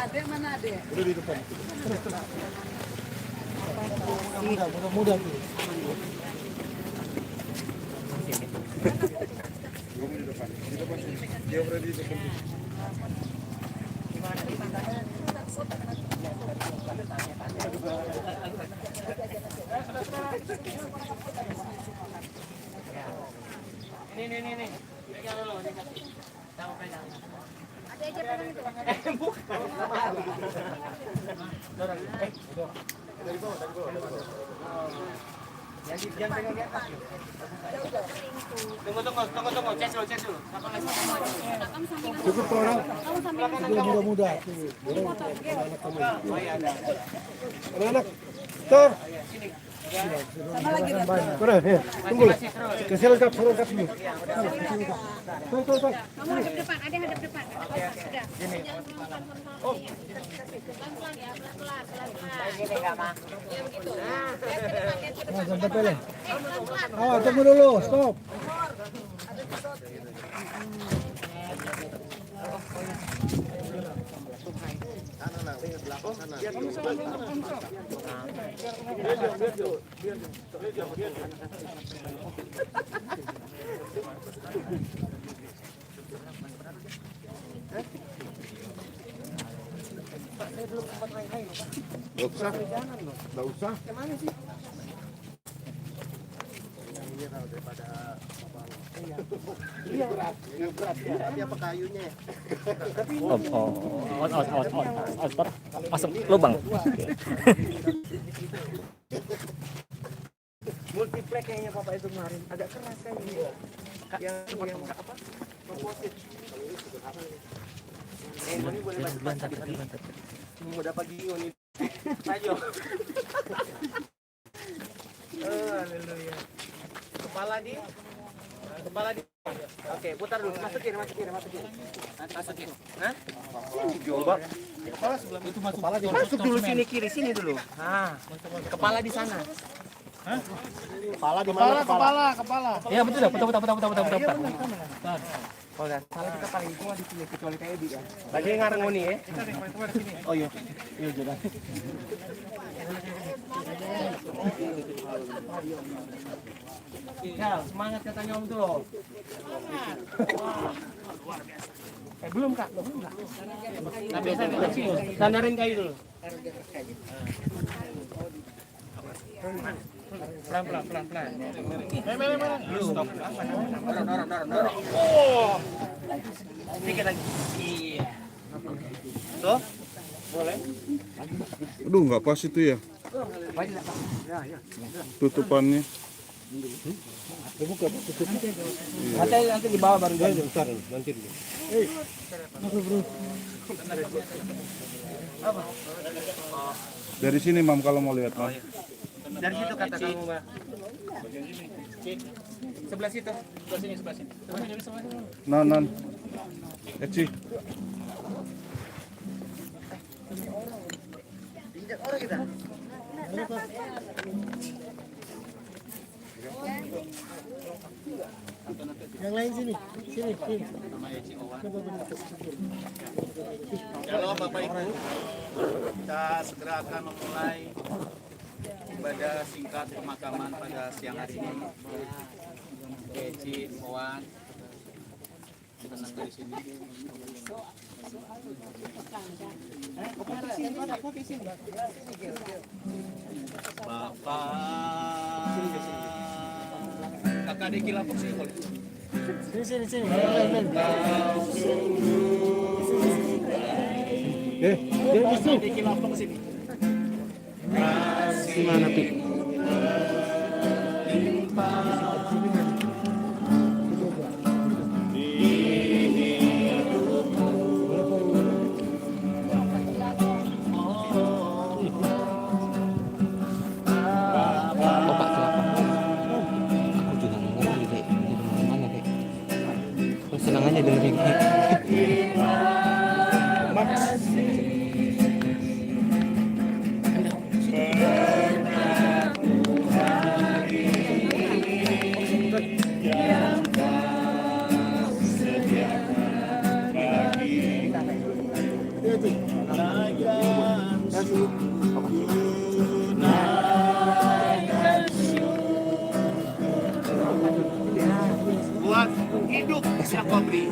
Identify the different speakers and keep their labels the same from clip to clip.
Speaker 1: Adek mana adek?
Speaker 2: Udah di depan. Mudah-mudah tuh. Di depan. Dia berada di depan.
Speaker 3: Ini. Pegang dulu, dikasih. Tahu pegang.
Speaker 1: Ada aja pegang itu.
Speaker 3: Bukan. Dorong.
Speaker 2: Dari bawah.
Speaker 3: Jadi jangan pegang di atas. Tunggu. Cek dulu. Siapa lagi?
Speaker 2: Cukup orang. Dia muda-muda.
Speaker 3: Oh iya ada.
Speaker 2: Anak-anak. Tor.
Speaker 1: Sama lagi dah.
Speaker 2: Udah, ya. Tunggu. Kasih lengkap dulu. Tuh.
Speaker 1: Kamu hadap depan, ada hadap depan. Sudah.
Speaker 3: Oh.
Speaker 1: Pelan-pelan ya, pelan-pelan.
Speaker 3: Gini enggak, Ma?
Speaker 1: Ya begitu. Lihat ke depan, lihat ke depan.
Speaker 2: Nah, sampai pele.
Speaker 1: Pelan-pelan.
Speaker 2: Oh, tunggu dulu. Stop. Nggak usah.
Speaker 3: Kemana sih?
Speaker 2: Iya, berat. Tapi apa kayunya?
Speaker 4: Masuk lubang.
Speaker 3: Multiplek kayaknya Papa itu kemarin. Agak keras kan ini. Yang apa? Komposit. Ini boleh baca tadi. Mau dapat gini nih. Ayo. Haleluya. Kepala di. Oke, putar dulu. Masukin. Hah? Coba.
Speaker 2: Kepala sebelah itu masuk. Kepala di
Speaker 3: Masuk dulu sini dulu. Nah, kepala di sana.
Speaker 2: Hah? Kepala di mana? Kepala.
Speaker 4: Iya betul.
Speaker 3: Oh, dan salah kita paling tua di sini kecuali kayak Edi kan. Lagi ngarengoni ya. Oh iya. Iya, jalan. Ya, semangat katanya Om tuh loh. Belum Kak. Nah, biasa sandarin kayu dulu. Pelan. Belum. Stop. Dorong. Oh. Sedikit lagi. Iya. Tuh. Boleh.
Speaker 5: Aduh, nggak pas itu ya tutupannya.
Speaker 2: Buka tutup.
Speaker 3: Nanti di bawah baru
Speaker 2: Nanti dulu.
Speaker 3: Apa?
Speaker 5: Dari sini Mam kalau mau lihat Mam.
Speaker 3: Dari situ kata kamu, Mbak. Sebelah situ. Sebelah sini.
Speaker 5: Non. Eci.
Speaker 3: Injak orang kita.
Speaker 2: Yang lain sini.
Speaker 6: Halo Bapak Ibu, kita segera akan memulai ibadah singkat pemakaman pada siang hari ini. Eci, Owan, tenang dari sini. Bapak, kakak Deki lapor sini boleh.
Speaker 2: Sini.
Speaker 6: Deki lapor sini.
Speaker 2: Gimana Pi?
Speaker 4: Senang aja dengerin.
Speaker 6: hidup yang kau beri.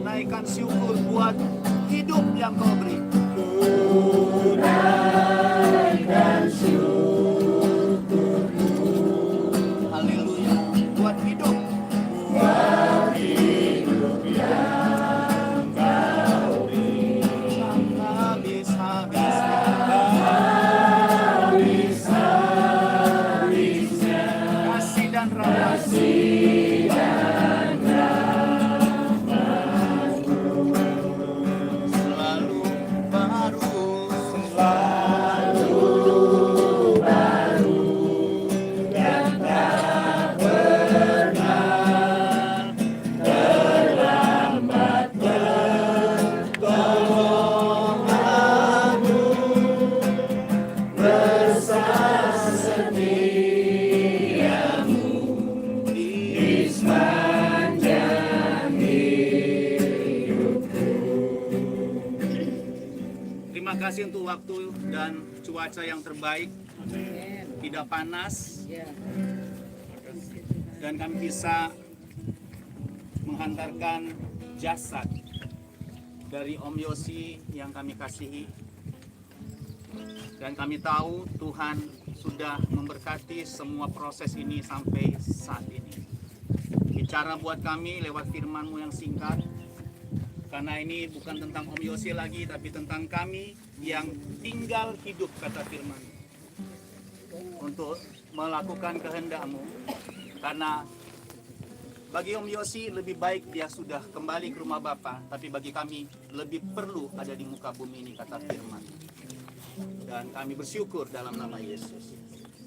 Speaker 6: Naikkan syukur buat hidup yang kau beri. Haleluya. Buat hidup. Kasih dan rahmat. Selalu baru, Terima kasih untuk waktu dan cuaca yang terbaik, tidak panas, dan kami bisa menghantarkan jasad dari Om Yosi yang kami kasihi. Dan kami tahu Tuhan sudah memberkati semua proses ini sampai saat ini. Bicara buat kami lewat firman-Mu yang singkat, karena ini bukan tentang Om Yosi lagi, tapi tentang kami yang tinggal hidup, kata firman, untuk melakukan kehendak-Mu. Karena bagi Om Yosi lebih baik dia sudah kembali ke rumah Bapa, tapi bagi kami lebih perlu ada di muka bumi ini, kata firman. Dan kami bersyukur dalam nama Yesus.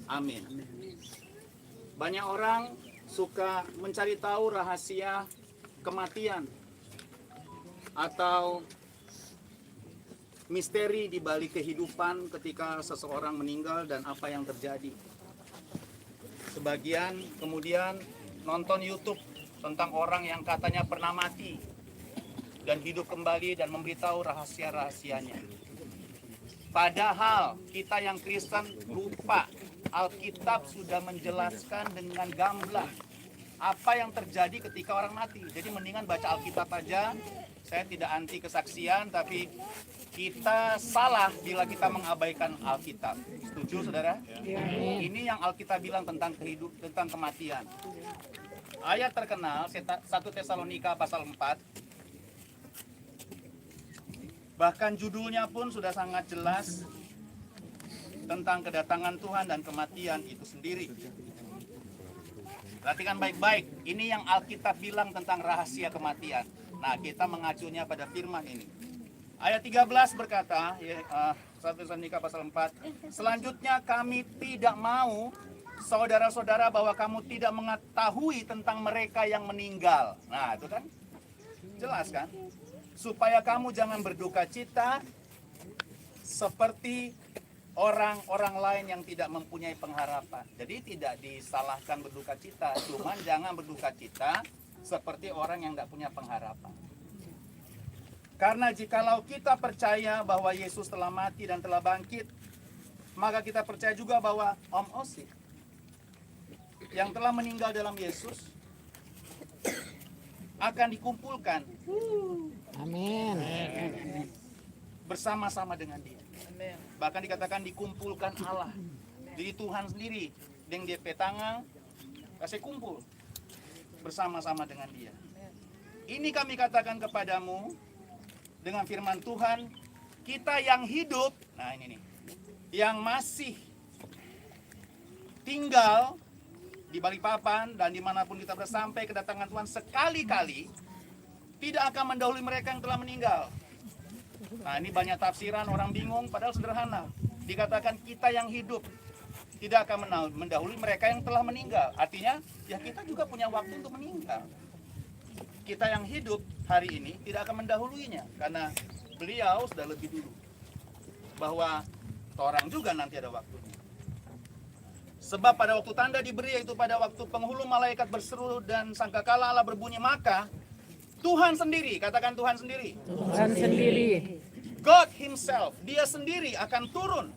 Speaker 6: Amin. Banyak orang suka mencari tahu rahasia kematian atau misteri di balik kehidupan ketika seseorang meninggal dan apa yang terjadi. Sebagian kemudian nonton YouTube tentang orang yang katanya pernah mati dan hidup kembali dan memberitahu rahasia-rahasianya. Padahal kita yang Kristen lupa, Alkitab sudah menjelaskan dengan gamblang apa yang terjadi ketika orang mati. Jadi mendingan baca Alkitab aja. Saya tidak anti kesaksian, tapi kita salah bila kita mengabaikan Alkitab. Setuju, saudara? Ini yang Alkitab bilang tentang tentang kematian. Ayat terkenal 1 Tesalonika pasal 4. Bahkan judulnya pun sudah sangat jelas tentang kedatangan Tuhan dan kematian itu sendiri. Perhatikan baik-baik, ini yang Alkitab bilang tentang rahasia kematian. Nah, kita mengacunya pada firman ini. Ayat 13 berkata, 1 Tesalonika pasal 4, selanjutnya kami tidak mau saudara-saudara bahwa kamu tidak mengetahui tentang mereka yang meninggal. Nah, itu kan jelas kan? Supaya kamu jangan berduka cita seperti orang-orang lain yang tidak mempunyai pengharapan. Jadi tidak disalahkan berduka cita, cuman jangan berduka cita seperti orang yang tidak punya pengharapan. Karena jikalau kita percaya bahwa Yesus telah mati dan telah bangkit, maka kita percaya juga bahwa Om Osi yang telah meninggal dalam Yesus akan dikumpulkan. Amin. Bersama-sama dengan Dia. Bahkan dikatakan dikumpulkan Allah. Jadi Tuhan sendiri dengan dia petanga kasih kumpul bersama-sama dengan Dia. Ini kami katakan kepadamu dengan firman Tuhan, kita yang hidup, nah ini nih, yang masih tinggal di Balikpapan dan dimanapun kita bersampai kedatangan Tuhan sekali-kali tidak akan mendahului mereka yang telah meninggal. Nah, ini banyak tafsiran, orang bingung, padahal sederhana. Dikatakan kita yang hidup tidak akan mendahului mereka yang telah meninggal. Artinya, ya kita juga punya waktu untuk meninggal. Kita yang hidup hari ini tidak akan mendahuluinya, karena beliau sudah lebih dulu. Bahwa orang juga nanti ada waktunya. Sebab pada waktu tanda diberi, yaitu pada waktu penghulu malaikat berseru dan sangkakala Allah berbunyi, maka Tuhan sendiri, katakan Tuhan sendiri.
Speaker 7: Tuhan sendiri.
Speaker 6: God himself, dia sendiri akan turun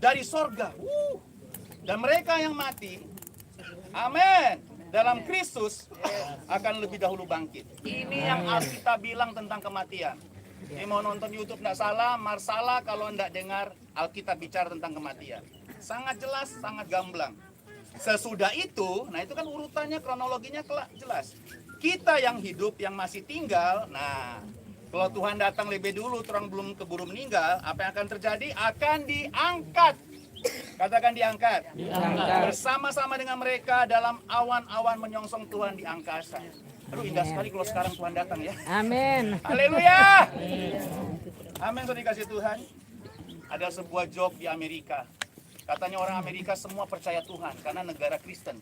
Speaker 6: dari sorga. Dan mereka yang mati, amin, dalam Kristus akan lebih dahulu bangkit. Ini yang Alkitab bilang tentang kematian. Ini mau nonton YouTube enggak salah, Marsala kalau enggak dengar Alkitab bicara tentang kematian. Sangat jelas, sangat gamblang. Sesudah itu, nah itu kan urutannya, kronologinya jelas. Kita yang hidup, yang masih tinggal, nah kalau Tuhan datang lebih dulu, orang belum keburu meninggal, apa yang akan terjadi? Akan diangkat. Katakan diangkat. Bersama-sama dengan mereka dalam awan-awan menyongsong Tuhan di angkasa. Aduh, indah sekali kalau sekarang Tuhan datang ya.
Speaker 7: Amin.
Speaker 6: Haleluya. Amin, saudara dikasih Tuhan. Ada sebuah job di Amerika. Katanya orang Amerika semua percaya Tuhan karena negara Kristen.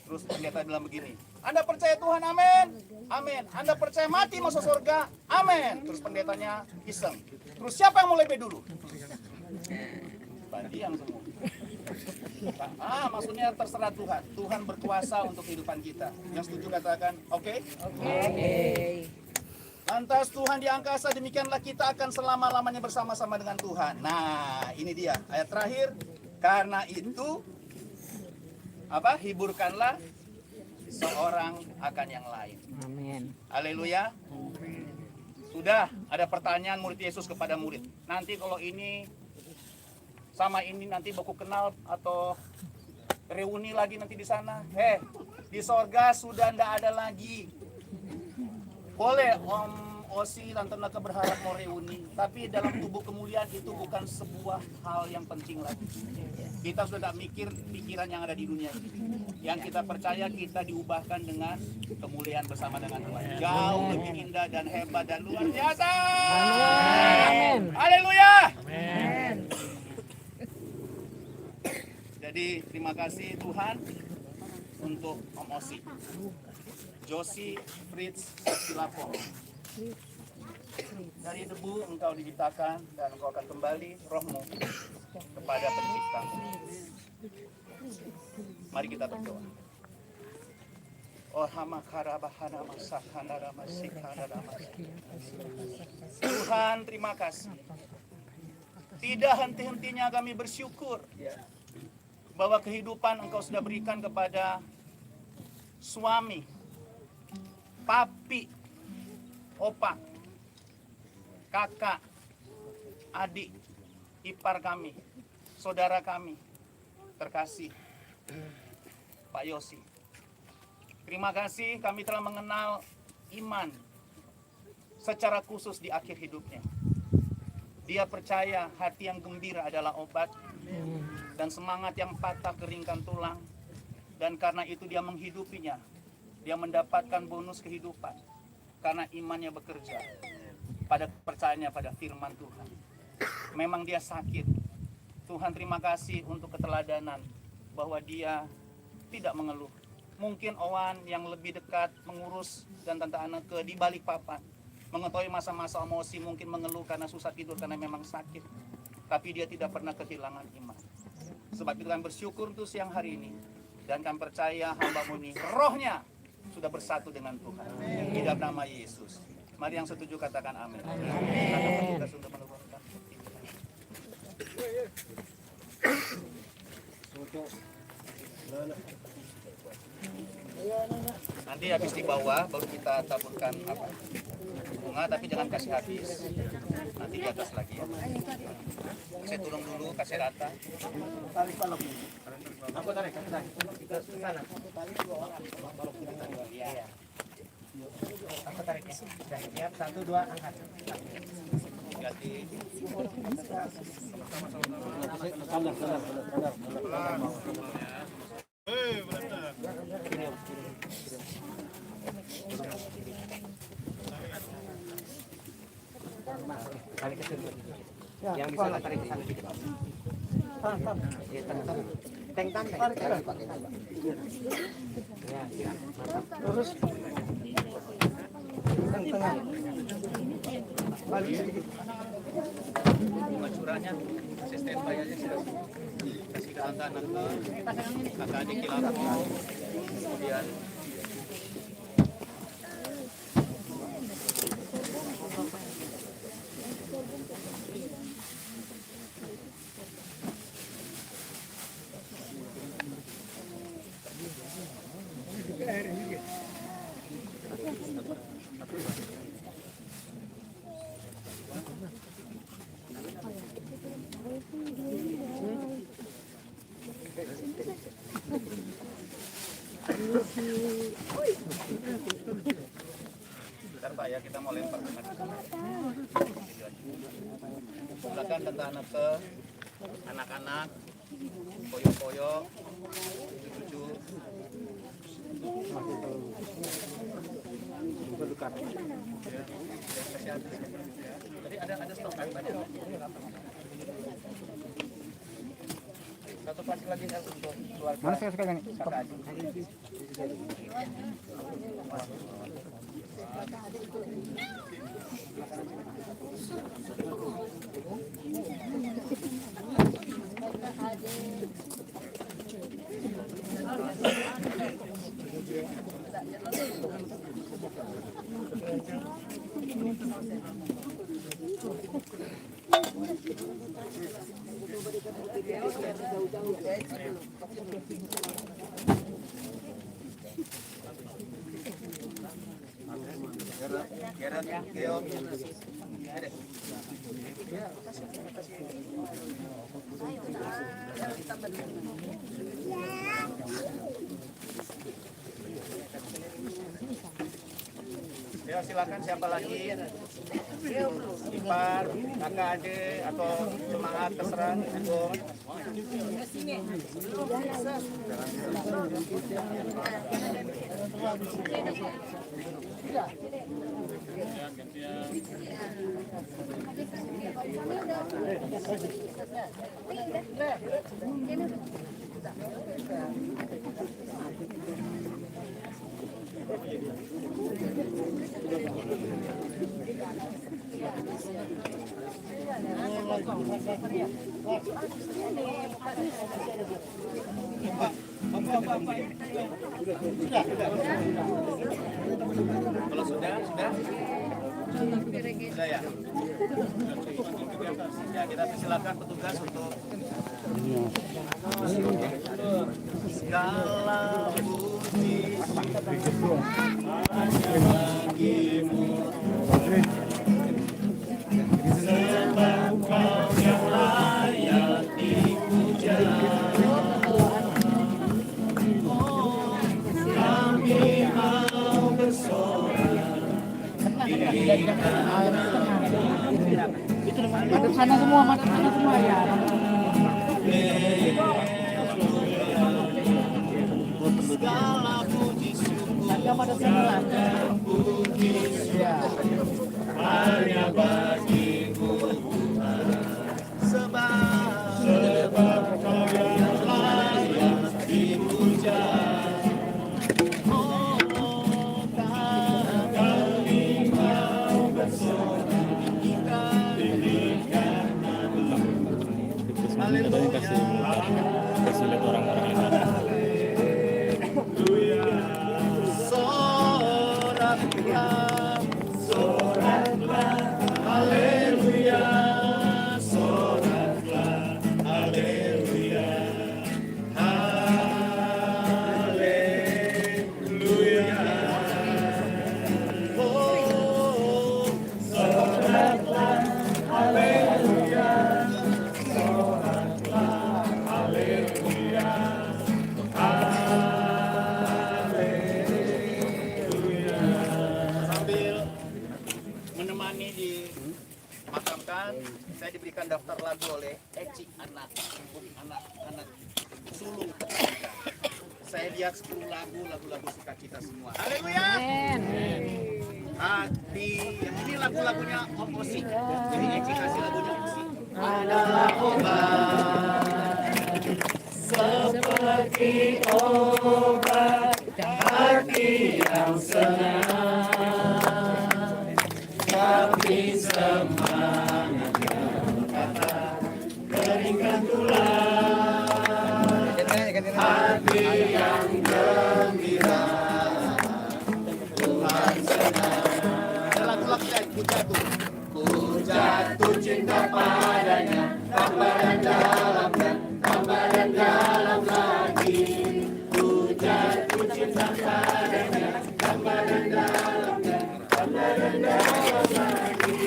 Speaker 6: Terus pendeta bilang begini, Anda percaya Tuhan, amin, amin. Anda percaya mati masuk surga, amin. Terus pendetanya iseng. Terus siapa yang mau lebih dulu? Bandiang semua. Maksudnya terserah Tuhan. Tuhan berkuasa untuk kehidupan kita. Yang setuju katakan, oke? Lantas Tuhan di angkasa, demikianlah kita akan selama-lamanya bersama-sama dengan Tuhan. Nah, ini dia ayat terakhir. Karena itu, hiburkanlah seorang akan yang lain.
Speaker 7: Amin.
Speaker 6: Haleluya. Sudah ada pertanyaan murid Yesus kepada murid. Nanti kalau ini sama ini nanti baku kenal atau reuni lagi nanti di sana. Di sorga sudah ndak ada lagi. Boleh Om Osi, Tante Naka berharap mau reuni, tapi dalam tubuh kemuliaan itu bukan sebuah hal yang penting lagi. Kita sudah tidak mikir pikiran yang ada di dunia ini. Yang kita percaya kita diubahkan dengan kemuliaan bersama dengan Tuhan. Jauh lebih indah dan hebat dan luar biasa.
Speaker 7: Amin.
Speaker 6: Haleluya.
Speaker 7: Amin.
Speaker 6: Jadi terima kasih Tuhan untuk Om Osi, Josi Fritz Silapo. Dari debu engkau diciptakan dan engkau akan kembali rohmu kepada penciptamu. Mari kita berdoa. Tuhan, terima kasih. Tidak henti-hentinya kami bersyukur bahwa kehidupan engkau sudah berikan kepada suami, papi, opa, kakak, adik, ipar kami, saudara kami, terkasih, Pak Yosi. Terima kasih kami telah mengenal iman secara khusus di akhir hidupnya. Dia percaya hati yang gembira adalah obat dan semangat yang patah keringkan tulang. Dan karena itu dia menghidupinya. Dia mendapatkan bonus kehidupan karena imannya bekerja pada percayanya pada firman Tuhan. Memang dia sakit. Tuhan terima kasih untuk keteladanan bahwa dia tidak mengeluh. Mungkin Owan yang lebih dekat mengurus dan Tante Aneke di Balikpapan mengetahui masa-masa emosi mungkin mengeluh karena susah tidur karena memang sakit. Tapi dia tidak pernah kehilangan iman. Sebab itu kami bersyukur untuk siang hari ini. Dan kami percaya hamba-Mu ini rohnya sudah bersatu dengan Tuhan. Di dalam nama Yesus. Mari yang setuju katakan amin. Kita sudah menurunkan. Nanti habis di bawah baru kita taburkan bunga, tapi jangan kasih habis. Nanti di atas lagi ya. Saya turun dulu, kasih rata. Tarik balok. Aku tarik, kita sana. Iya. Aku tarik ya. Sudah siap, 1, 2, angkat. Ganti. Sama-sama.
Speaker 3: Tarik ke sini. Yang bisa nggak tarik ke sana gitu. Teng-teng. Ya, siap. Terus. Tengah. Balik sedikit.
Speaker 6: Curahnya sistem bayarnya sudah kasih ke anak-anak kakak adik kita, kemudian bentar Pak ya, kita mau lempar ke silakan tante-anak ke anak-anak, koyo-koyo, cucu-cucu. Tadi ada stok kan banyak. Satu plastik lagi untuk keluarga.
Speaker 3: Mana sekarang ini?
Speaker 6: Ya silakan siapa lagi? Ipar, kakak adik atau semangat terserah. Kalau sudah ya. Ya kita persilakan petugas untuk segala puji bagimu. Sebab Kau yang layak dipuja. Kami mau bersorak.
Speaker 7: Madep sana semua ya.
Speaker 6: Segala puji syukur hanya bagimu sebab Kau yang layak dipuja. Oh, kami mau bersorak. Haleluya.
Speaker 4: Kasih lihat orang-orang yang ada.
Speaker 6: Soraklah, haleluya. Soraklah, haleluya. Haleluya. Oh, soraklah, haleluya. Soraklah, haleluya. Menemani dimakamkan, saya diberikan daftar lagu oleh Eci anak sulung. Saya lihat 10 lagu sukacita semua. Haleluya.
Speaker 7: Amin.
Speaker 6: hati. Ini lagu-lagunya Om Osi. Jadi Eci kasih lagunya Osi.
Speaker 3: Adalah obat seperti obat hati yang senang, tapi semangat yang kata keringkan tulang. Hati yang gembira Tuhan senang.
Speaker 6: Lagu-lagunya Ku Jatuh.
Speaker 3: Ku jatuh cinta padanya, tambah dan dalamnya, tambah dan dalam lagi. Ku jatuh cinta padanya, tambah dan dalamnya, tambah dan dalam lagi.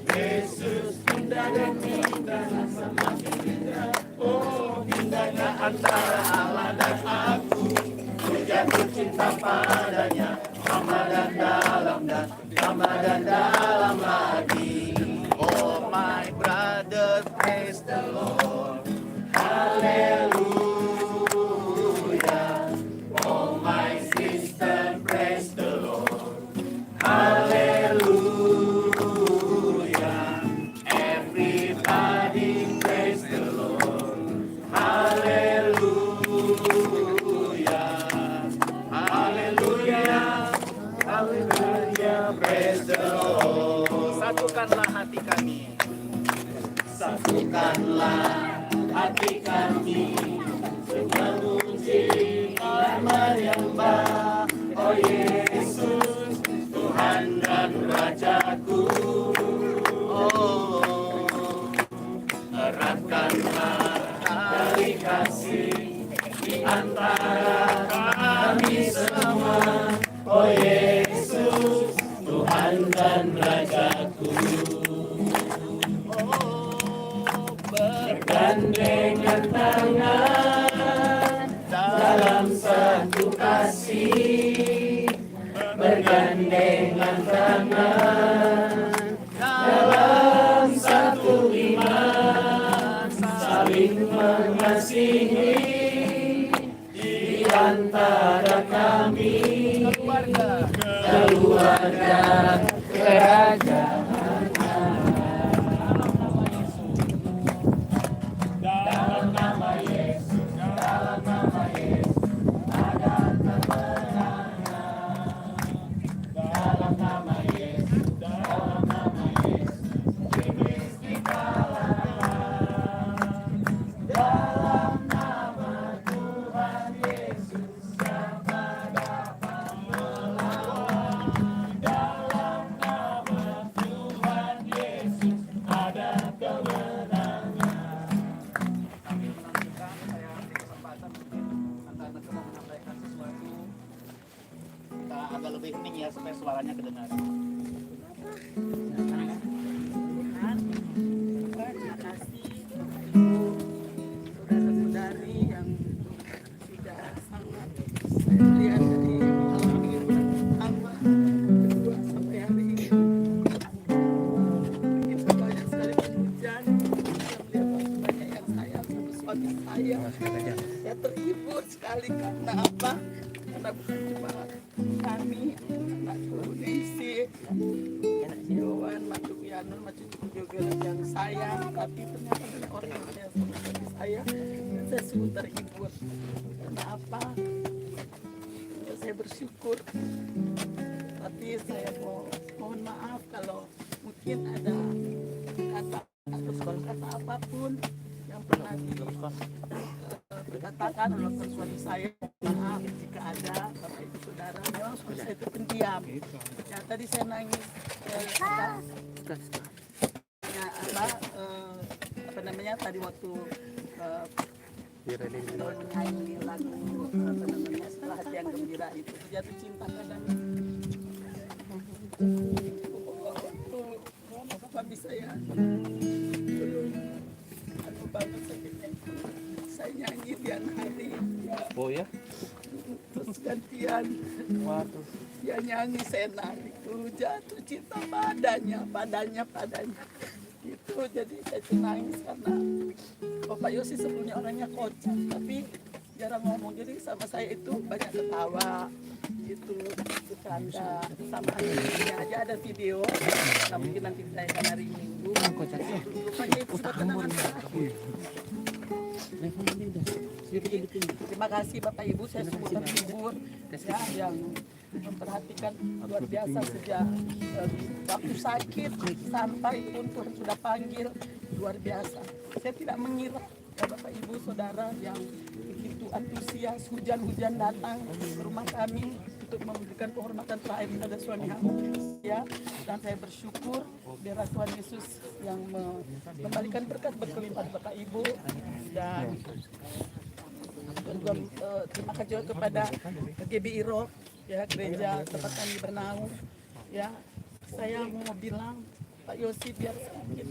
Speaker 3: Yesus indah dan indah, semakin indah. Oh, indahnya antara Allah dan aku. Ku jatuh cinta padanya, tambah dan dalam dan tambah dan dalam lagi.
Speaker 6: Oh my brother, praise the Lord.
Speaker 3: Hallelujah. Oh my sister, praise the Lord. Hallelujah. Everybody praise the Lord. Hallelujah. Hallelujah. Hallelujah. Praise the Lord.
Speaker 6: Satukanlah hati kami.
Speaker 3: Satukanlah hati kami memuji nama menyembah Oh Yesus Tuhan dan Rajaku. Oh, eratkanlah tali kasih di antara kami semua Oh Yesus Tuhan dan Rajaku. Bergandengan tangan dalam satu kasih, bergandengan tangan dalam satu iman, saling mengasihi di antara kami, keluarga kerajaan.
Speaker 6: Agak lebih hening ya supaya suaranya kedengaran.
Speaker 7: Terima kasih saudara-saudari yang sudah sangat lihat dari minggu pertama, kedua sampai hari ini. Kita banyak sekali hujan, saya melihat banyak yang sayang sama suami saya. Saya terhibur sekali karena apa? Karena bukan cuma kami, anakku Lisi, Yowan, Matu Yanul, Matu juga yang sayang, tapi ternyata banyak orang yang sayang sama suami saya. Dan saya sungguh terhibur. Karena apa? Ya, saya bersyukur. Tapi saya mohon maaf kalau mungkin ada kata atau kata apapun yang pernah dikatakan oleh suami saya. Maaf jika ada Bapak Ibu Saudara, memang suami saya itu pendiam. Ya, tadi saya nangis apa namanya tadi waktu menyanyi lagu apa namanya setelah hati yang gembira itu jatuh cinta kadang suami saya belum banget sakitnya saya nyanyi tiap hari.
Speaker 3: Oh ya?
Speaker 7: Terus gantian dia nyanyi saya nari jatuh cinta padanya itu. Jadi saya nangis karena Bapak Yosi sebelumnya orangnya kocak tapi jarang ngomong, jadi sama saya itu banyak ketawa, itu bercanda sama anaknya aja ada video, nah, mungkin nanti saya akan hari Minggu. Rupanya itu sudah tenangan terakhir. Terima kasih Bapak Ibu, saya sungguh terhibur ya, yang memperhatikan luar biasa sejak waktu sakit sampai pun Tuhan sudah panggil, luar biasa. Saya tidak mengira ya, Bapak Ibu Saudara yang begitu antusias, hujan-hujan datang ke rumah kami untuk memberikan penghormatan terakhir kepada suami saya, dan saya bersyukur biarlah Tuhan Yesus yang memberikan berkat berkelimpahan Bapak Ibu, dan terima kasih juga kepada GBI Rock ya, gereja tempat kami bernaung ya. Saya mau bilang Pak Yosi biar sakit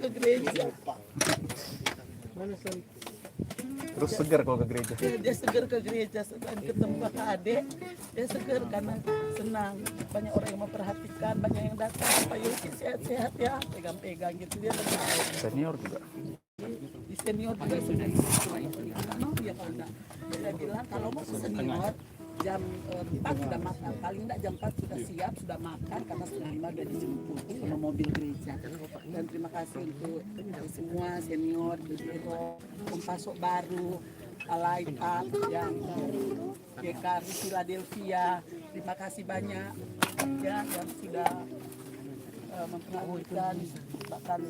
Speaker 7: ke gereja.
Speaker 3: Terus segar kalau ke gereja.
Speaker 7: Dia segar ke gereja, selain ketemu kakak adik, dia segar karena senang. Banyak orang yang memperhatikan, banyak yang datang. Pak Yosi sehat-sehat ya, pegang-pegang gitu, dia lebih
Speaker 3: Senior juga.
Speaker 7: di senior juga sudah ya, kalau enggak. Saya bilang kalau mau senior jam 4 sudah makan, paling enggak jam 4 sudah siap, sudah makan karena setengah 5 sudah dijemput sama mobil gereja. Dan terima kasih untuk semua senior, Biro, Kompasok Baru, Alaita yang GK Philadelphia, terima kasih banyak ya yang sudah memperhatikan, bahkan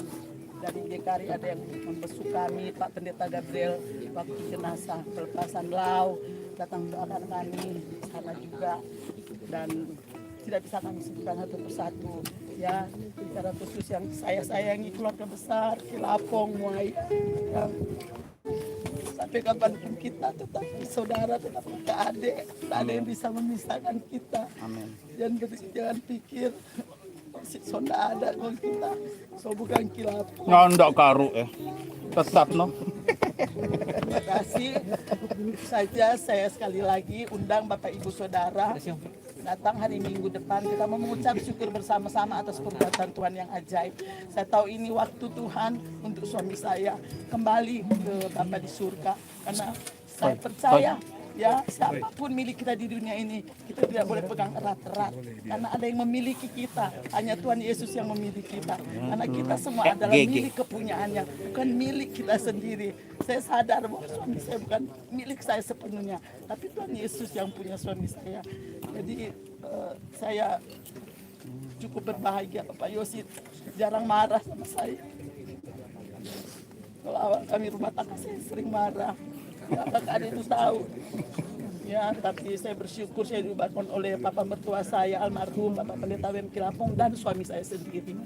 Speaker 7: dari GKRI ada yang membesuk kami, Pak Pendeta Gabriel waktu jenazah pelepasan Lau datang mendoakan kami sana juga, dan tidak bisa kami sebutkan satu persatu ya, secara khusus yang saya sayangi keluarga besar Kilapong Muay yang sampai kapanpun kita tetap saudara, tetap kakak adik, tidak ada yang bisa memisahkan kita. Amin. Jangan pikir si sonda ada kalau kita so bukan Kilapong.
Speaker 5: Nggak karu tetap no.
Speaker 7: Terima kasih saja, saya sekali lagi undang Bapak Ibu Saudara datang hari Minggu depan, kita mau mengucap syukur bersama-sama atas perbuatan Tuhan yang ajaib. Saya tahu ini waktu Tuhan untuk suami saya kembali ke Bapa di surga, karena saya percaya ya, siapapun milik kita di dunia ini, kita tidak boleh pegang erat-erat, karena ada yang memiliki kita, hanya Tuhan Yesus yang memiliki kita, karena kita semua adalah milik kepunyaannya, bukan milik kita sendiri. Saya sadar bahwa suami saya bukan milik saya sepenuhnya, tapi Tuhan Yesus yang punya suami saya. Jadi saya cukup berbahagia. Pak Yosi jarang marah sama saya. Kalau awal kami rumah tangga saya sering marah. Ya, kakak adik itu tahu. Ya, tapi saya bersyukur saya dibangun oleh papa mertua saya almarhum Bapak Pendeta W.M. Kilapong dan suami saya sendiri.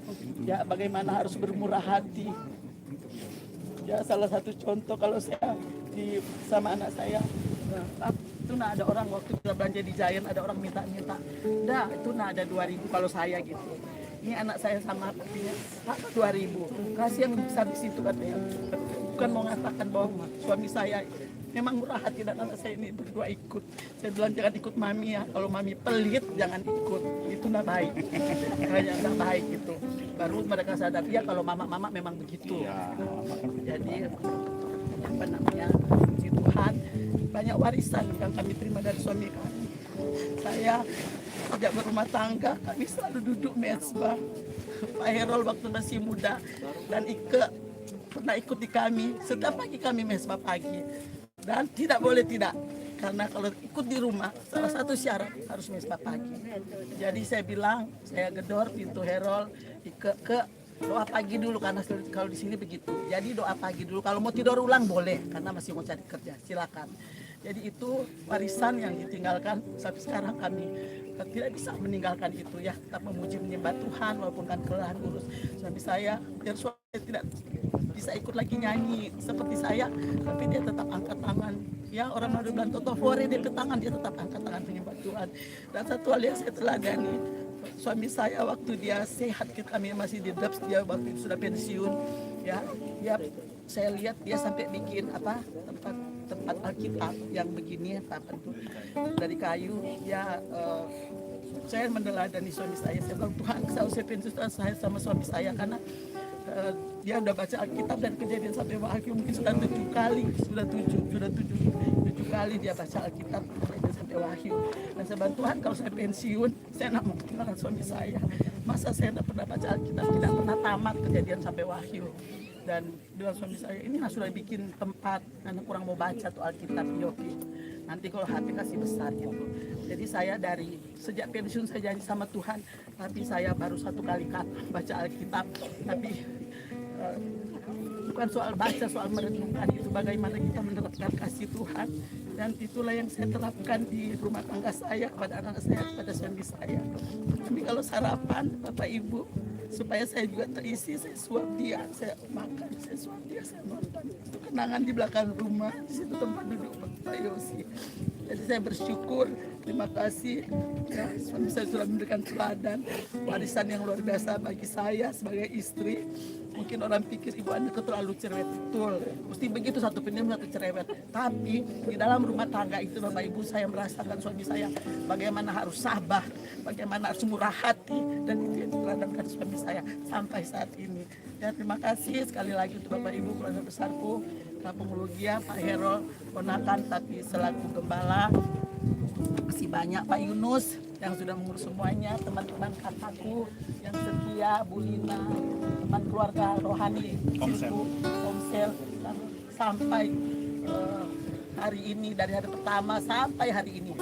Speaker 7: Ya, bagaimana harus bermurah hati. Ya, salah satu contoh kalau saya sama anak saya, itu ada orang waktu kita belanja di Giant, ada orang minta-minta. Dah, itu ada 2.000 kalau saya gitu. Ini anak saya sama papinya, 2.000. Kasih yang besar di situ katanya. Bukan mau mengatakan bahwa suami saya memang murah hati dan anak saya ini berdua ikut. Saya bilang jangan ikut mami ya, kalau mami pelit jangan ikut, itu nggak baik. Kayaknya nggak baik gitu. Baru mereka sadar ya kalau mama memang begitu. Jadi apa namanya, puji Tuhan, banyak warisan yang kami terima dari suami kami. Saya sejak berumah tangga kami selalu duduk mezbah. Pak Herol waktu masih muda dan Ike pernah ikut di kami, setiap pagi kami mezbah pagi. Dan tidak boleh tidak, karena kalau ikut di rumah salah satu syarat harus mezbah pagi. Jadi saya bilang, saya gedor pintu Herol ke doa pagi dulu, karena kalau di sini begitu. Jadi doa pagi dulu, kalau mau tidur ulang boleh karena masih mau cari kerja, silakan. Jadi itu warisan yang ditinggalkan sampai sekarang kami tidak bisa meninggalkan itu ya, tetap memuji menyembah Tuhan walaupun kan kelelahan urus suami saya. Biar suami tidak bisa ikut lagi nyanyi seperti saya, tapi dia tetap angkat tangan. Ya, orang Madu bilang totofore, dia ke tangan, dia tetap angkat tangan menyembah Tuhan. Dan satu hal yang saya teladani, suami saya waktu dia sehat, kami masih di Dubs, dia waktu itu sudah pensiun. Ya, saya lihat dia sampai bikin tempat Alkitab yang begini apa itu dari kayu ya. Saya meneladani suami saya bilang Tuhan, saya pensiun saya sama suami saya karena dia udah baca Alkitab dan Kejadian sampai Wahyu mungkin sudah 7 kali dia baca Alkitab sampai wahyu. Dan saya bilang, Tuhan kalau saya pensiun, saya nggak mau ketinggalan suami saya. Masa saya tidak pernah baca Alkitab, tidak pernah tamat kejadian sampai wahyu. Dan dengan suami saya, ini sudah bikin tempat, karena kurang mau baca tuh Alkitab, Yopi. Nanti kalau hati kasih besar gitu. Jadi saya dari sejak pensiun saya janji sama Tuhan, tapi saya baru 1 kali baca Alkitab. Tapi bukan soal baca, soal merenungkan itu bagaimana kita menerapkan kasih Tuhan. Dan itulah yang saya terapkan di rumah tangga saya, kepada anak saya, kepada suami saya. Tapi kalau sarapan, Bapak Ibu, supaya saya juga terisi, saya suap dia, saya makan, saya suap dia, saya nonton. Itu kenangan di belakang rumah, di situ tempat duduk Pak Yosi. Jadi saya bersyukur, terima kasih ya, suami saya sudah memberikan teladan, warisan yang luar biasa bagi saya sebagai istri. Mungkin orang pikir ibu Anda terlalu cerewet, betul, mesti begitu, satu pendiam satu cerewet. Tapi di dalam rumah tangga itu Bapak Ibu, saya merasakan suami saya bagaimana harus sabar, bagaimana harus murah hati, dan itu yang diteladankan suami saya sampai saat ini. Ya, terima kasih sekali lagi untuk Bapak Ibu keluarga besarku, Kampung Lugia, Pak Hero, ponakan tapi selaku gembala. Masih banyak Pak Yunus yang sudah mengurus semuanya, teman-teman kakakku yang setia, Bu Lina, teman keluarga rohani, Omsel, sampai hari ini, dari hari pertama sampai hari ini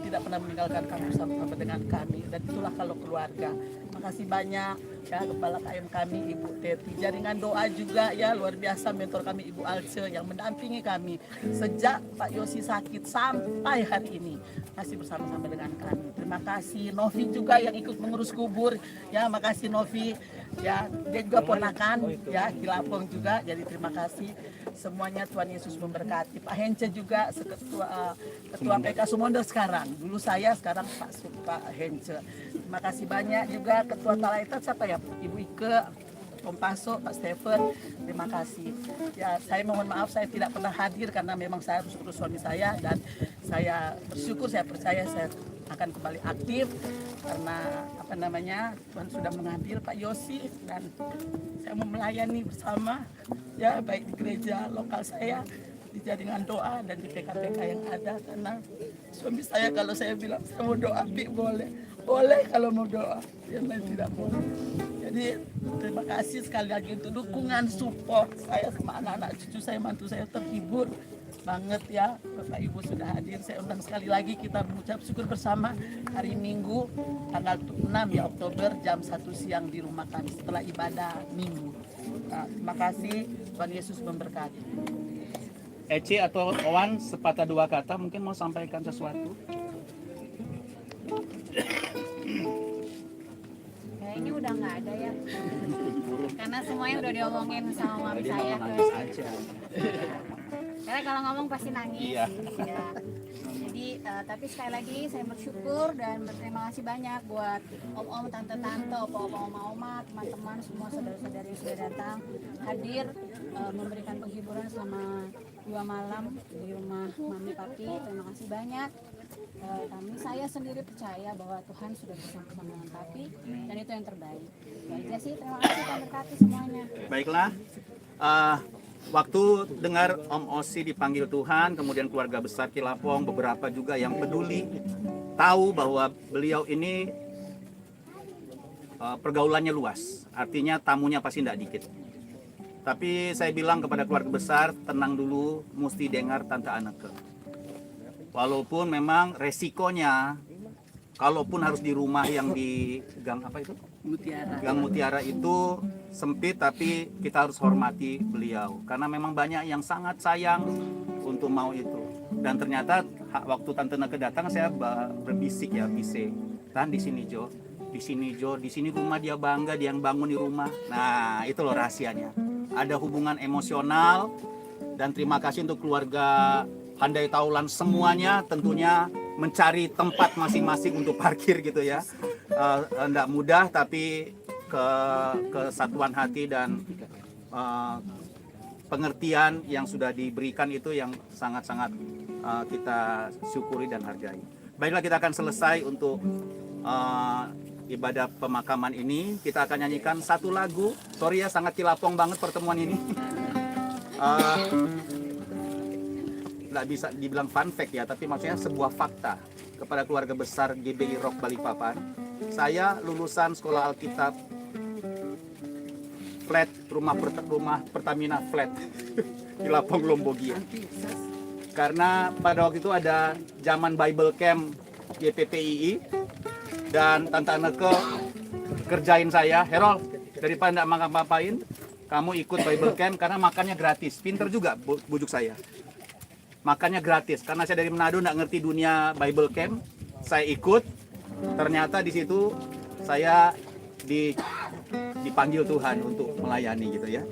Speaker 7: tidak pernah meninggalkan kami bersama dengan kami, dan itulah kalau keluarga. Makasih banyak ya kepala KM kami Ibu Teti, jaringan doa juga ya luar biasa, mentor kami Ibu Alce yang mendampingi kami sejak Pak Yosi sakit sampai hari ini masih bersama-sama dengan kami. Terima kasih Novi juga yang ikut mengurus kubur ya, makasih Novi ya, dia juga ponakan ya, Kilapong juga, jadi terima kasih semuanya. Tuhan Yesus memberkati. Pak Hence juga ketua PK Sumonder sekarang, dulu saya, sekarang Pak Hence. Terima kasih banyak juga ketua Talaitat, siapa ya, Ibu Ike, Om Paso, Pak Stephen, terima kasih. Ya, saya mohon maaf saya tidak pernah hadir karena memang saya harus urus suami saya, dan saya bersyukur, saya percaya saya akan kembali aktif karena Tuhan sudah mengambil Pak Yosi, dan saya mau melayani bersama ya, baik di gereja lokal saya, di jaringan doa, dan di PK-PK yang ada. Karena suami saya kalau saya bilang saya mau doa, boleh kalau mau doa, yang lain tidak boleh. Jadi terima kasih sekali lagi untuk dukungan, support saya sama anak-anak cucu saya, mantu saya, terhibur banget ya Bapak Ibu sudah hadir. Saya undang sekali lagi, kita mengucap syukur bersama hari Minggu tanggal 6 ya Oktober jam 1 siang di rumah kami setelah ibadah Minggu. Nah, terima kasih, Tuhan Yesus memberkati.
Speaker 6: Eci atau Owan, sepatah dua kata mungkin mau sampaikan sesuatu.
Speaker 1: Kayaknya udah nggak ada ya, karena semuanya udah diomongin sama mami saya. Karena kalau ngomong pasti nangis.
Speaker 6: Iya.
Speaker 1: Ya. Jadi tapi sekali lagi saya bersyukur dan berterima kasih banyak buat om-om, tante-tante, opa-opa, oma-oma, teman-teman, semua saudara-saudari yang sudah datang hadir memberikan penghiburan selama 2 malam di rumah mami papi. Terima kasih banyak. Saya sendiri percaya bahwa Tuhan sudah bersama dengan papi, dan itu yang terbaik. Ya aja sih, terima kasih, Tuhan berkati semuanya.
Speaker 6: Baiklah, waktu dengar Om Osi dipanggil Tuhan, kemudian keluarga besar Kilapong, beberapa juga yang peduli, tahu bahwa beliau ini pergaulannya luas, artinya tamunya pasti tidak dikit. Tapi saya bilang kepada keluarga besar, tenang dulu, mesti dengar Tante Anneke. Walaupun memang resikonya, kalaupun harus di rumah yang di Gang apa itu?
Speaker 7: Mutiara.
Speaker 6: Gang Mutiara itu sempit, tapi kita harus hormati beliau karena memang banyak yang sangat sayang untuk mau itu. Dan ternyata waktu Tante Anneke datang, saya berbisik ya, bisik. Kan di sini Jo, di sini Jo, di sini rumah dia bangga, dia yang bangun di rumah. Nah, itu loh rahasianya. Ada hubungan emosional, dan terima kasih untuk keluarga Handai Taulan semuanya, tentunya mencari tempat masing-masing untuk parkir gitu ya. Tidak mudah, tapi kesatuan hati dan pengertian yang sudah diberikan itu yang sangat-sangat kita syukuri dan hargai. Baiklah, kita akan selesai untuk ibadah pemakaman ini. Kita akan nyanyikan satu lagu. Sorry ya, sangat Kilapong banget pertemuan ini. nggak bisa dibilang fun fact ya, tapi maksudnya sebuah fakta kepada keluarga besar GBI Rock Balikpapan. Saya lulusan sekolah Alkitab flat, rumah Pertamina flat di Lapang Lombogia. Karena pada waktu itu ada zaman Bible Camp YPPII dan Tante Anneke kerjain saya, Herol, daripada nggak makan-mapain, kamu ikut Bible Camp karena makannya gratis. Pinter juga bujuk saya. Makannya gratis. Karena saya dari Manado nggak ngerti dunia Bible Camp, saya ikut. Ternyata di situ saya dipanggil Tuhan untuk melayani gitu ya.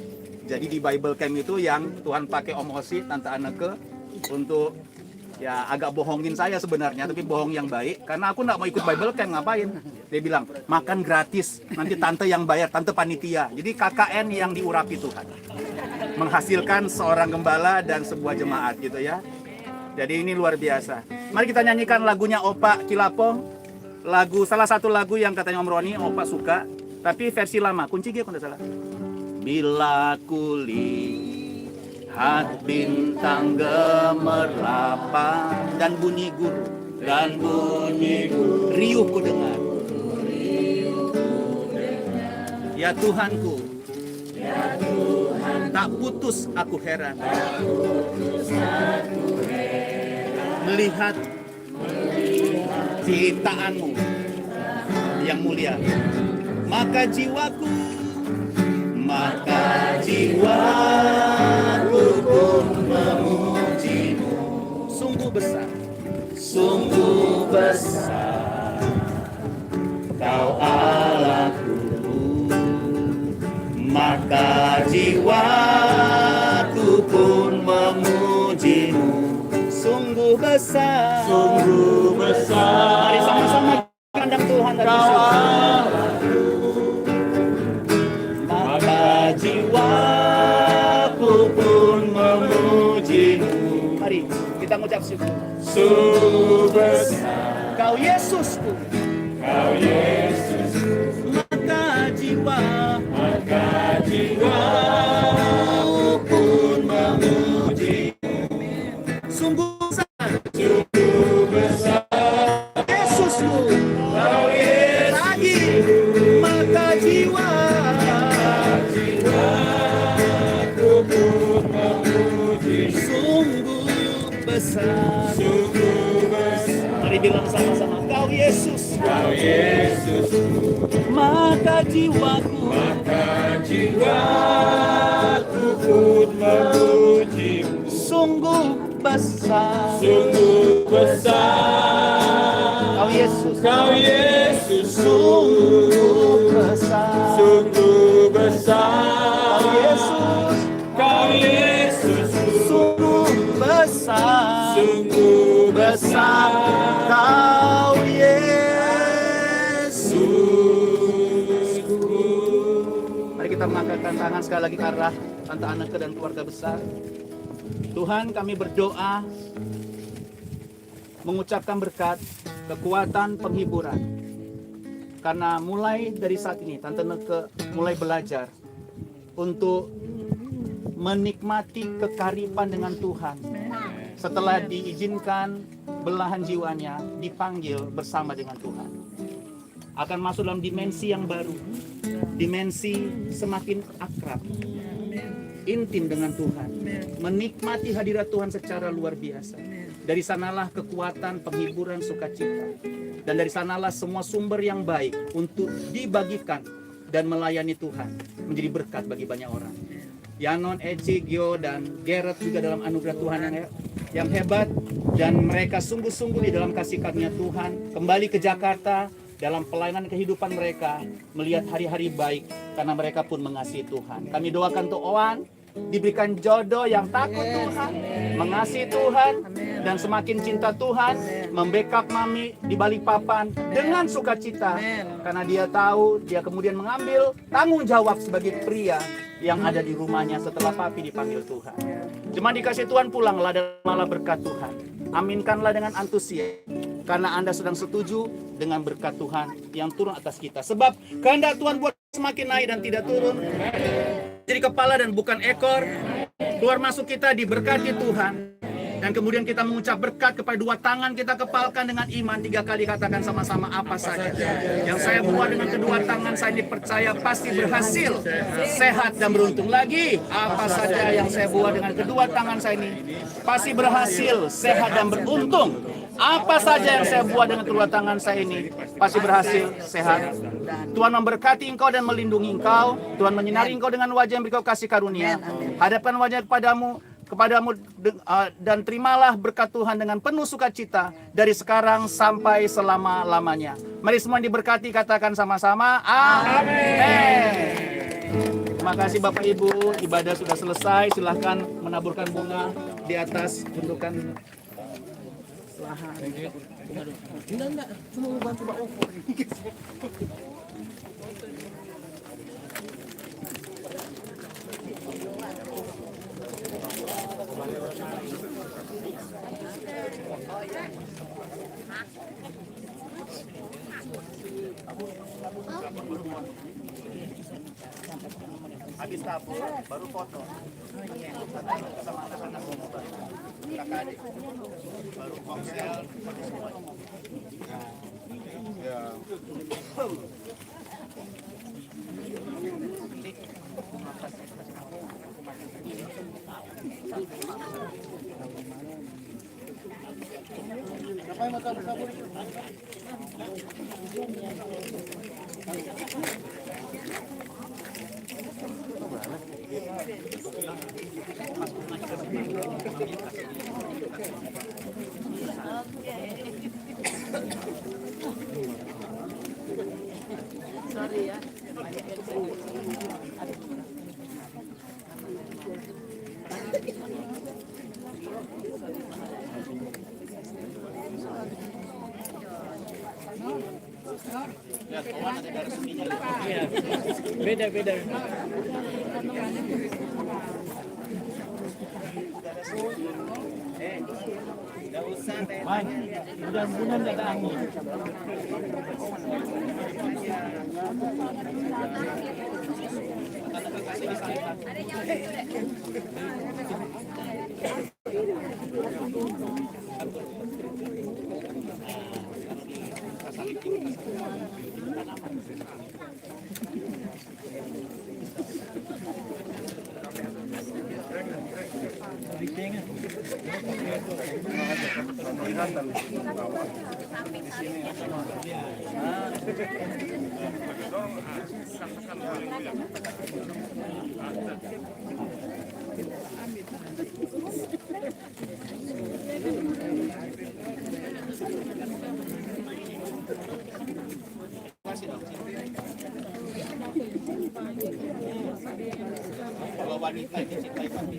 Speaker 6: Jadi di Bible Camp itu yang Tuhan pakai Om Osi, Tante Anneke untuk ya agak bohongin saya sebenarnya, tapi bohong yang baik. Karena aku nggak mau ikut Bible Camp, ngapain? Dia bilang, makan gratis, nanti tante yang bayar, tante panitia. Jadi KKN yang diurapi Tuhan. Menghasilkan seorang gembala dan sebuah jemaat gitu ya. Jadi ini luar biasa. Mari kita nyanyikan lagunya Opa Kilapong. Salah satu lagu yang katanya Om Roni, Opa suka. Tapi versi lama, kunci G kalau tidak salah. Bila kulihat bintang gemerlapan dan bunyi guru, riuh ku dengar. Ya Tuhanku, tak putus aku heran melihat ciptaanmu yang mulia. Maka jiwaku pun memujimu. Sungguh besar Kau Allahku. Maka jiwaku pun memujimu. Sungguh besar. Mari sama-sama pandang Tuhan dan bersyukur. Maka jiwaku pun memujimu. Mari kita mengucap syukur. Sungguh besar Kau Yesusku. Maka jiwaku pun memujimu. Sungguh besar Yesusku. Lagi maka jiwaku pun memujimu. Sungguh besar. Mari bilang sama-sama, Kau Yesus. Maka jiwaku pun memujimu. Sungguh besar. Kau Yesus. Sungguh besar. Kau Yesus. Sungguh besar. Kau Yesus. Mari kita mengangkatkan tangan sekali lagi ke arah Tante Anneke dan keluarga besar. Tuhan, kami berdoa mengucapkan berkat, kekuatan, penghiburan. Karena mulai dari saat ini Tante Anneke mulai belajar untuk menikmati kekaripan dengan Tuhan. Setelah diizinkan belahan jiwanya dipanggil bersama dengan Tuhan, akan masuk dalam dimensi yang baru, dimensi semakin akrab, intim dengan Tuhan, menikmati hadirat Tuhan secara luar biasa. Dari sanalah kekuatan, penghiburan, sukacita, dan dari sanalah semua sumber yang baik untuk dibagikan dan melayani Tuhan menjadi berkat bagi banyak orang. Yanon, Eci, Gio, dan Gerard juga dalam anugerah Tuhan yang hebat, dan mereka sungguh-sungguh di dalam kasih karunia Tuhan kembali ke Jakarta dalam pelayanan kehidupan mereka, melihat hari-hari baik karena mereka pun mengasihi Tuhan. Kami doakan untuk Oan diberikan jodoh yang takut Tuhan, mengasihi Tuhan, dan semakin cinta Tuhan, membackup Mami di Balikpapan dengan sukacita, karena dia tahu dia kemudian mengambil tanggung jawab sebagai pria yang ada di rumahnya setelah Papi dipanggil Tuhan. Cuma dikasih Tuhan, pulanglah dan malah berkat Tuhan. Aminkanlah dengan antusias, karena Anda sedang setuju dengan berkat Tuhan yang turun atas kita. Sebab kehendak Tuhan buat semakin naik dan tidak turun. Jadi kepala dan bukan ekor. Keluar masuk kita diberkati Tuhan. Dan kemudian kita mengucap berkat kepada dua tangan kita kepalkan dengan iman 3 kali katakan sama-sama apa saja. Yang saya buat dengan kedua tangan saya dipercaya pasti berhasil, sehat dan beruntung. Lagi, apa saja yang saya buat dengan kedua tangan saya ini pasti berhasil, sehat dan beruntung. Apa saja yang saya buat dengan kedua tangan saya ini pasti berhasil, sehat. Tuhan memberkati engkau dan melindungi engkau. Tuhan menyinari engkau dengan wajah yang berkau kasih karunia. Hadapkan wajah kepadamu dan terimalah berkat Tuhan dengan penuh sukacita dari sekarang sampai selama-lamanya. Mari semua diberkati, katakan sama-sama amin. Terima kasih Bapak Ibu, ibadah sudah selesai. Silahkan menaburkan bunga di atas gundukan lahan.
Speaker 3: Enggak, cuma mau bantu Pak Ovo.
Speaker 6: Habis tabur, baru foto. Sama anak-anak kakak adik. Baru ponsel.
Speaker 7: Sorry ya.
Speaker 2: Beda. Mudah-mudahan ada angin.
Speaker 6: Kalau wanita dicintai pasti.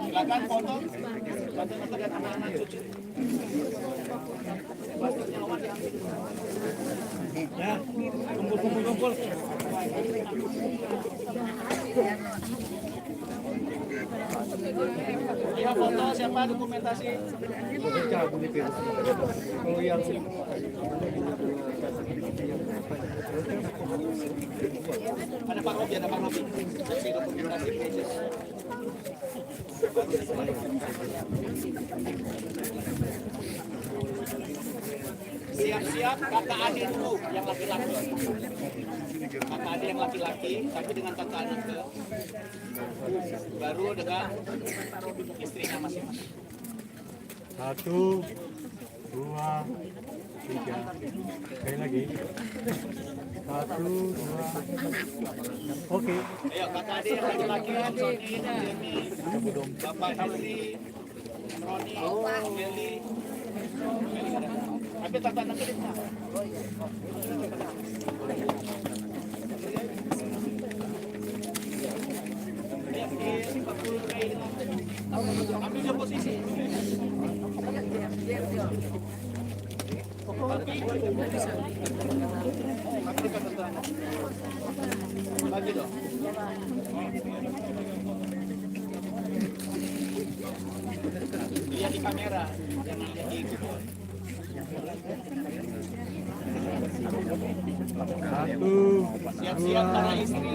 Speaker 6: Silakan foto. Bantu lihat anak-anak cucu.
Speaker 2: Ya, kumpul.
Speaker 6: Ya foto siapa dokumentasi?
Speaker 2: Kalau yang
Speaker 6: Ada Pak Robi. Saksi dokumentasi. Siap-siap kakak adik dulu yang laki-laki. Kakak adik yang laki-laki, tapi dengan kakak adik ke. Baru dengan istrinya masing-masing.
Speaker 2: 1, 2, 3. Sekali lagi. 1, 2. Oke.
Speaker 6: Ayo kakak adik yang laki-laki, Sony, Jenny, Bapak Henry, Roni, Meli. Tapi tata nanti kita. Ambil posisi. Bagi dong. lihat di kamera. Jangan lihat di
Speaker 2: Satu,
Speaker 6: siap-siap para istri.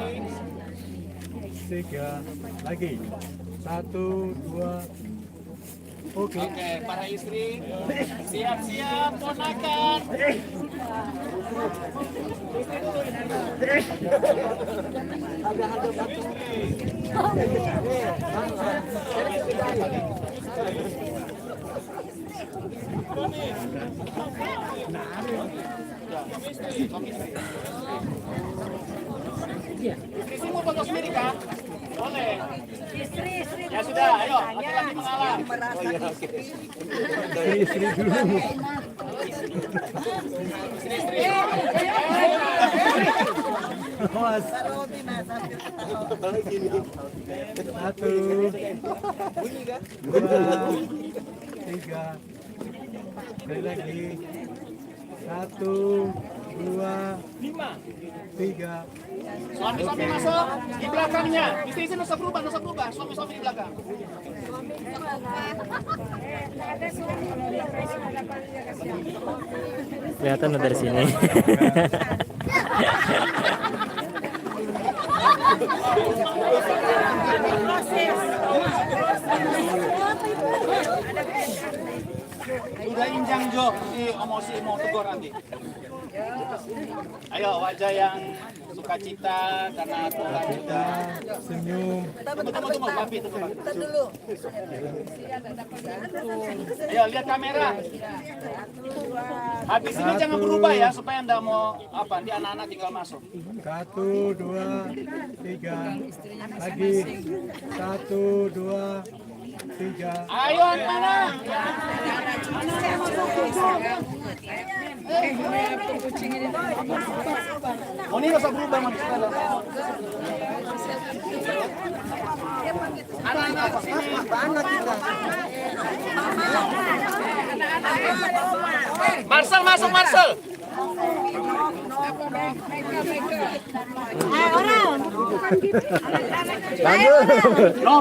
Speaker 2: tiga, lagi. Satu, dua. Oke.
Speaker 6: Oke, para istri siap-siap ponakan. Istri mau foto sendiri kah? Boleh. Ya sudah, ayo, laki-laki mengalah.
Speaker 2: Istri dulu. Mas. Satu, dua, tiga. Sekali lagi. Satu, dua, tiga.
Speaker 6: Suami-suami masuk di belakangnya. Istri-istri nggak usah berubah. Suami-suami di belakang.
Speaker 4: Kelihatan dari sini.
Speaker 6: Udah injang Jo, si emosi mau tegur nanti. Ayo wajah yang sukacita karena Tuhan sudah
Speaker 2: Senyum.
Speaker 6: tunggu papi tunggu. Ayo lihat kamera. Habis ini jangan berubah ya supaya anda mau apa nanti anak-anak tinggal masuk.
Speaker 2: Satu, dua, tiga. Lagi. Satu, dua, tiga.
Speaker 6: Ayo mana? Oh ini nggak usah berubah maksudnya. Anak-anak sini. Marcel masuk Marcel.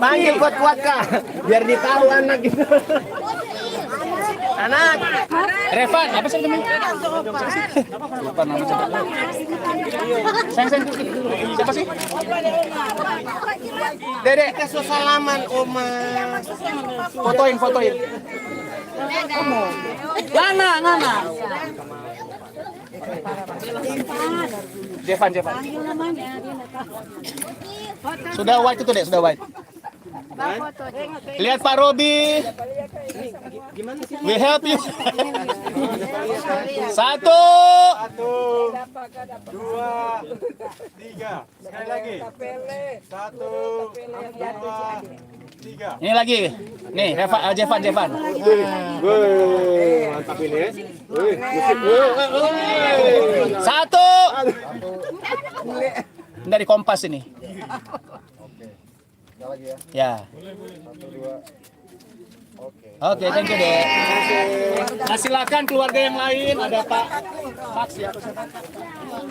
Speaker 3: Panggil kuat-kuat kak, biar ditahu anak gitu. Anak.
Speaker 6: Revan, apa sih namanya? Lupa nama siapa? Sayang. Siapa sih?
Speaker 3: Dedek kasih salaman oma.
Speaker 6: Fotoin. Ngana. Jevan. Sudah white itu deh, sudah white. Lihat Pak Robi. We help you. Satu,
Speaker 2: Dua, tiga. Sekali lagi. Satu, dua, tiga.
Speaker 6: ini lagi. Nih, Jevan.
Speaker 3: Mantap ini ya.
Speaker 6: Satu. Dari Kompas ini. Ya. Oke, thank you deh. Nah, silakan keluarga yang lain. Ada Pak Max ya.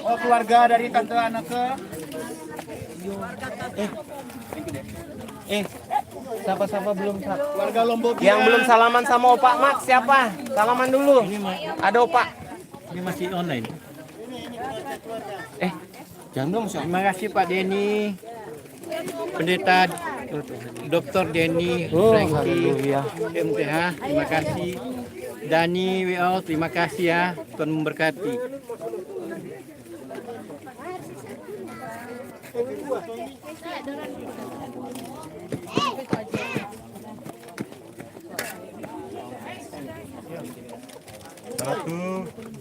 Speaker 6: Oh, keluarga dari Tante Anake.
Speaker 3: Siapa belum
Speaker 6: Keluarga Lombok.
Speaker 3: yang belum salaman sama Opak Max siapa? Salaman dulu. Ada Opak.
Speaker 2: Ini masih online.
Speaker 3: Jangan dong,
Speaker 8: Terima kasih Pak Denny, Pendeta Dr. Denny Franky MTH, terima kasih. Dani WO, terima kasih ya, Tuhan memberkati.
Speaker 2: Satu,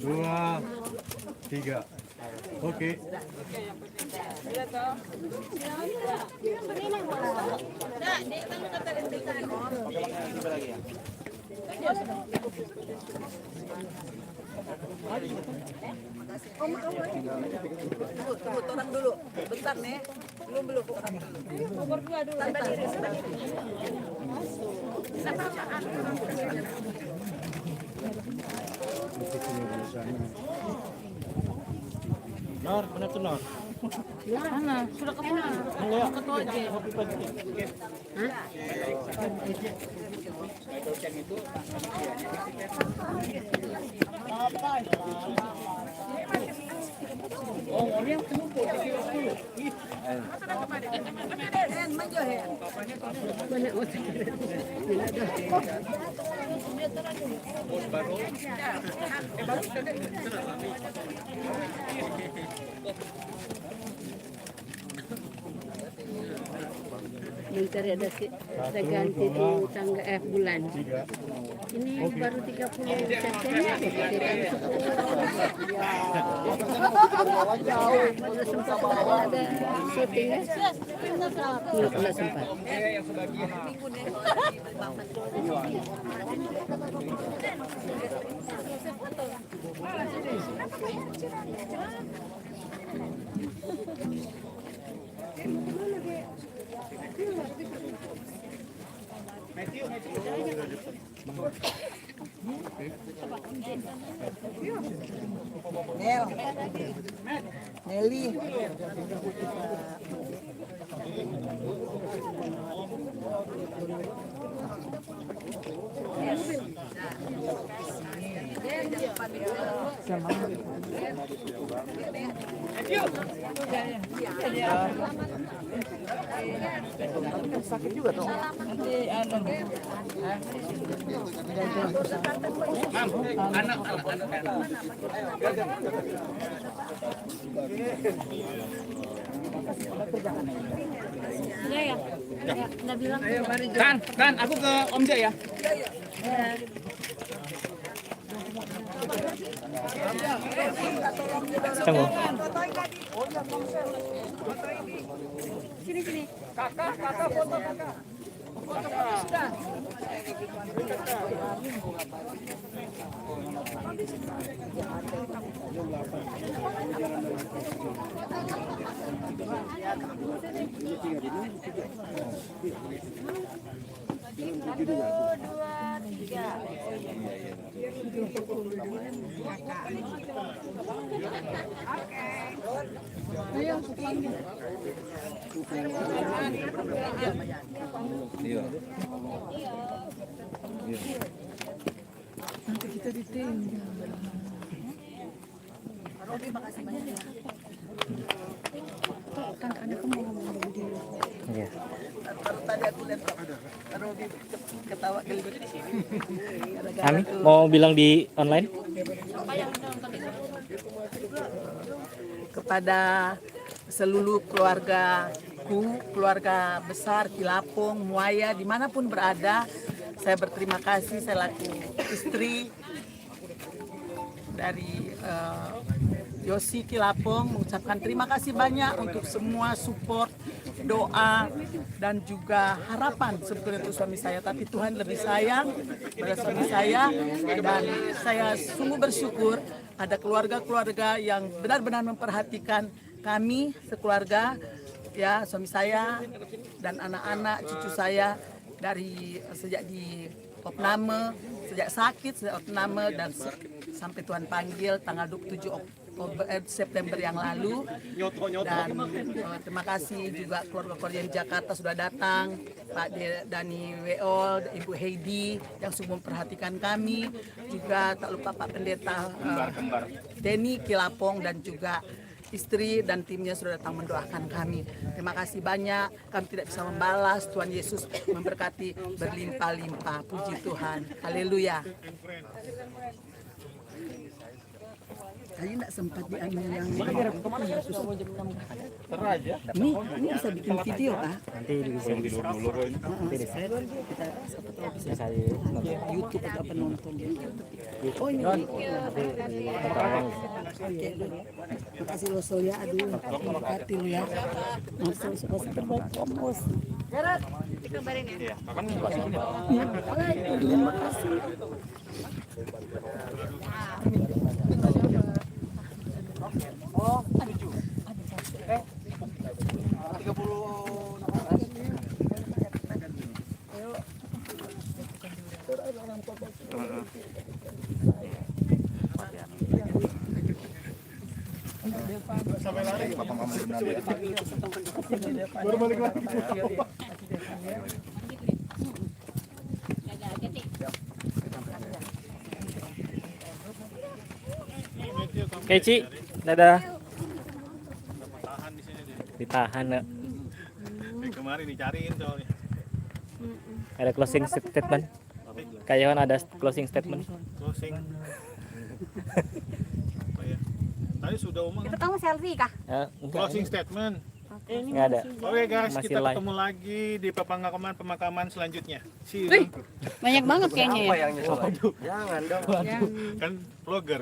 Speaker 2: dua, tiga. Oke.
Speaker 7: Tunggu, orang dulu. Bentar nih. Belum. Nomor 2 dulu. Tambah diri.
Speaker 2: Nor, mana tuh Nor?
Speaker 1: Mana? Sudah ke mana? Ketua aja.
Speaker 9: Bentar ada ganti tuh tangga bulan. Ini baru 30 September. Kalau sempat ada syuting ya? Nggak sempat.
Speaker 7: Nelly.
Speaker 3: Sakit juga tuh.
Speaker 7: Kan, aku ke Om Jaya ya.
Speaker 4: Tunggu.
Speaker 1: Sini.
Speaker 7: Kakak foto kakak. Sudah.
Speaker 9: Nanti kita ditinggal.
Speaker 1: Robi, makasih banyak ya.
Speaker 9: Tante ada kamu ngomong dulu.
Speaker 4: Iya.
Speaker 7: Baru tadi aku lihat Robi ketawa geli.
Speaker 4: Ami mau bilang di online?
Speaker 7: Kepada seluruh keluargaku, keluarga besar Kilapong, Muaya, dimanapun berada, saya berterima kasih selaku istri dari Yosi Kilapong, mengucapkan terima kasih banyak untuk semua support, doa, dan juga harapan sebetulnya untuk suami saya. Tapi Tuhan lebih sayang pada suami saya, dan saya sungguh bersyukur ada keluarga-keluarga yang benar-benar memperhatikan kami sekeluarga, ya, suami saya dan anak-anak cucu saya dari sejak di opname, sejak sakit, sejak opname, dan sampai Tuhan panggil tanggal 27 September yang lalu. Dan terima kasih juga keluarga-keluarga di Jakarta sudah datang, Pak Dani Weol, Ibu Heidi yang sungguh memperhatikan kami, juga tak lupa Pak Pendeta Denny Kilapong dan juga istri dan timnya sudah datang mendoakan kami. Terima kasih banyak, kami tidak bisa membalas. Tuhan Yesus memberkati berlimpah-limpah. Puji Tuhan, haleluya. Tadi tidak sempat diambil yang ini bisa bikin video kah?
Speaker 4: Nanti tidur dulu kok ini.
Speaker 7: Saya kita siapa tahu bisa YouTube atau apa nonton dia. Oh ini. Oke, terima kasih lo Sol ya, aduh, berkati lo ya. Masuk suka terbaik komos.
Speaker 1: Jarat, dikabarin ya.
Speaker 7: Terima kasih. Oh, 7. 30.
Speaker 2: Baru balik lagi.
Speaker 4: Oke, Ci. Dadah. Ditahan ya.
Speaker 2: Kemarin dicariin soalnya.
Speaker 4: Ada closing statement. Kayak ada closing statement.
Speaker 2: Closing. Apa ya? Tadi sudah omong.
Speaker 1: Itu kamu selfie kah?
Speaker 4: Ya, enggak.
Speaker 2: Closing statement.
Speaker 4: Enggak ada.
Speaker 2: Oke guys,
Speaker 4: Masih
Speaker 2: kita
Speaker 4: live.
Speaker 2: ketemu lagi di pemakaman selanjutnya. See you.
Speaker 1: Banyak banget kayaknya ya.
Speaker 3: Apa yang nyesel? Jangan dong.
Speaker 2: Kan vlogger.